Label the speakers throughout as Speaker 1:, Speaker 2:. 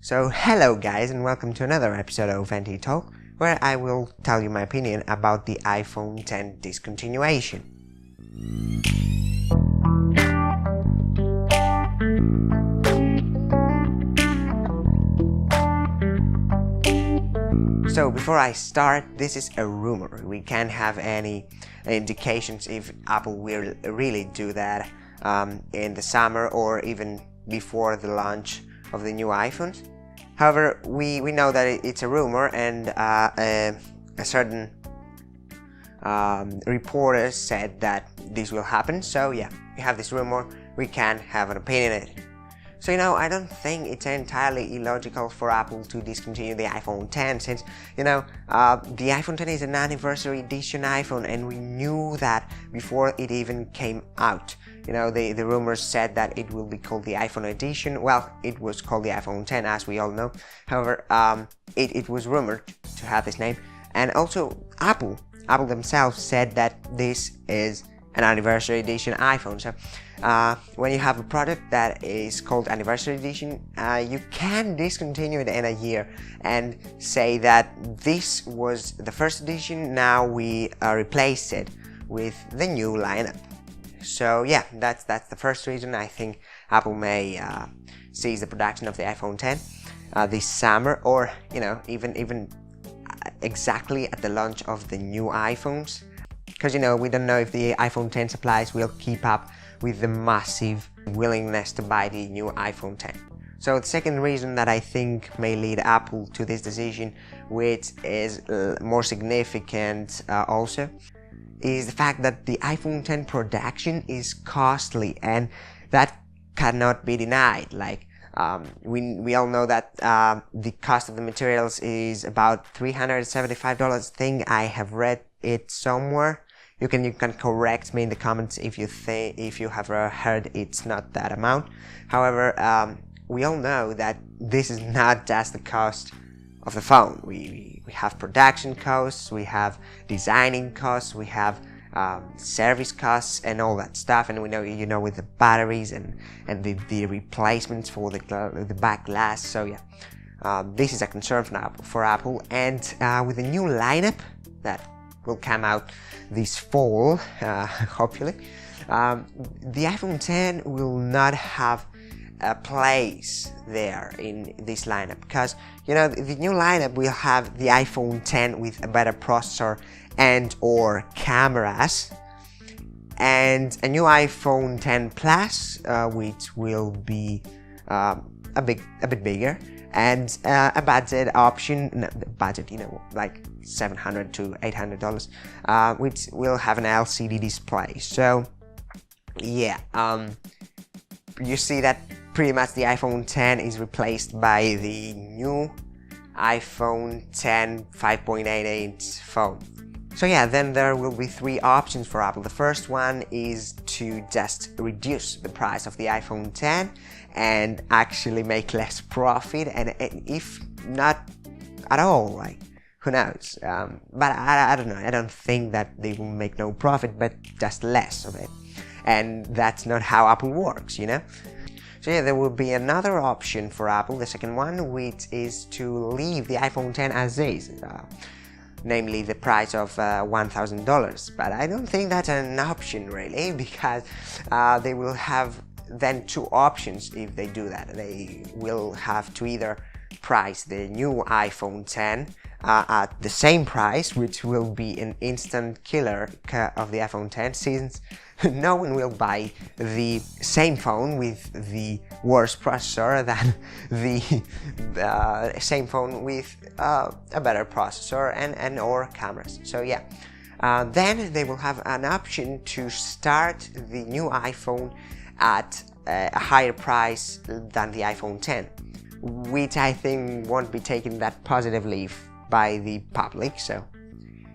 Speaker 1: So hello guys, and welcome to another episode of NT Talk, where I will tell you my opinion about the iPhone X discontinuation. So before I start, this is a rumor. We can't have any indications if Apple will really do that in the summer or even before the launch of the new iPhones. However, we know that it's a rumor, and a certain reporter said that this will happen. So yeah, we have this rumor, we can have an opinion on it. So I don't think it's entirely illogical for Apple to discontinue the iPhone X, since the iPhone X is an anniversary edition iPhone, and we knew that before it even came out. The rumors said that it will be called the iPhone edition. Well, it was called the iPhone X, as we all know. However, it was rumored to have this name, and also Apple themselves said that this is an anniversary edition iPhone. So when you have a product that is called anniversary edition, you can discontinue it in a year and say that this was the first edition, now we replace it with the new lineup. So yeah, that's the first reason I think Apple may cease the production of the iPhone X this summer, or even exactly at the launch of the new iPhones, because we don't know if the iPhone X supplies will keep up with the massive willingness to buy the new iPhone X. So the second reason that I think may lead Apple to this decision, which is more significant also, is the fact that the iPhone X production is costly, and that cannot be denied. Like we all know that the cost of the materials is about $375. I think I have read it somewhere. You can correct me in the comments if you have heard it's not that amount. However, we all know that this is not just the cost of the phone. We have production costs, we have designing costs, we have service costs and all that stuff, and we know with the batteries and the replacements for the back glass. So yeah, this is a concern for Apple, and with the new lineup that will come out this fall, hopefully, the iPhone X will not have a place there in this lineup, because the new lineup will have the iPhone X with a better processor and or cameras, and a new iPhone X Plus, which will be a bit bigger, and a budget option, like $700 to $800, which will have an LCD display. So yeah, you see that pretty much the iPhone X is replaced by the new iPhone X 5.8-inch phone. So yeah, then there will be three options for Apple. The first one is to just reduce the price of the iPhone X and actually make less profit, and if not at all, like, who knows, but I don't know, I don't think that they will make no profit, but just less of it, and that's not how Apple works, So yeah, there will be another option for Apple, the second one, which is to leave the iPhone X as is, namely the price of $1,000, but I don't think that's an option really, because they will have then two options if they do that. They will have to either price the new iPhone X at the same price, which will be an instant killer of the iPhone X, since no one will buy the same phone with the worse processor than the same phone with a better processor and or cameras. So yeah, then they will have an option to start the new iPhone at a higher price than the iPhone X, which I think won't be taken that positively by the public. So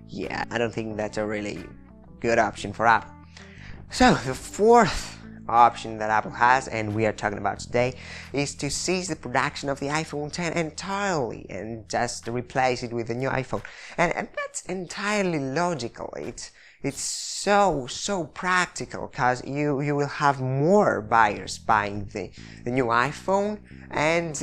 Speaker 1: yeah, I don't think that's a really good option for Apple. So the fourth option that Apple has, and we are talking about today, is to cease the production of the iPhone X entirely and just replace it with a new iPhone, and that's entirely logical. It's it's so practical, because you will have more buyers buying the new iPhone, and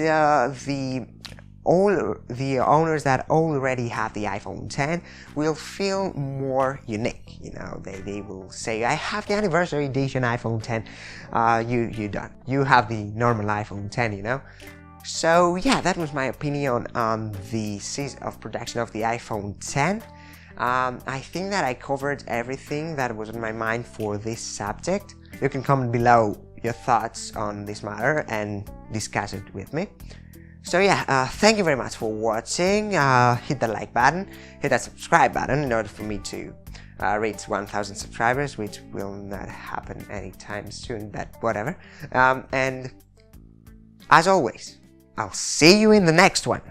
Speaker 1: all the owners that already have the iPhone 10 will feel more unique. You know, they will say, I have the anniversary edition iPhone 10. You don't. You have the normal iPhone 10, you know. So yeah, that was my opinion on the cease of production of the iPhone 10. I think that I covered everything that was on my mind for this subject. You can comment below your thoughts on this matter and discuss it with me. So yeah, thank you very much for watching. Hit the like button, hit that subscribe button in order for me to reach 1,000 subscribers, which will not happen anytime soon, but whatever. And as always, I'll see you in the next one.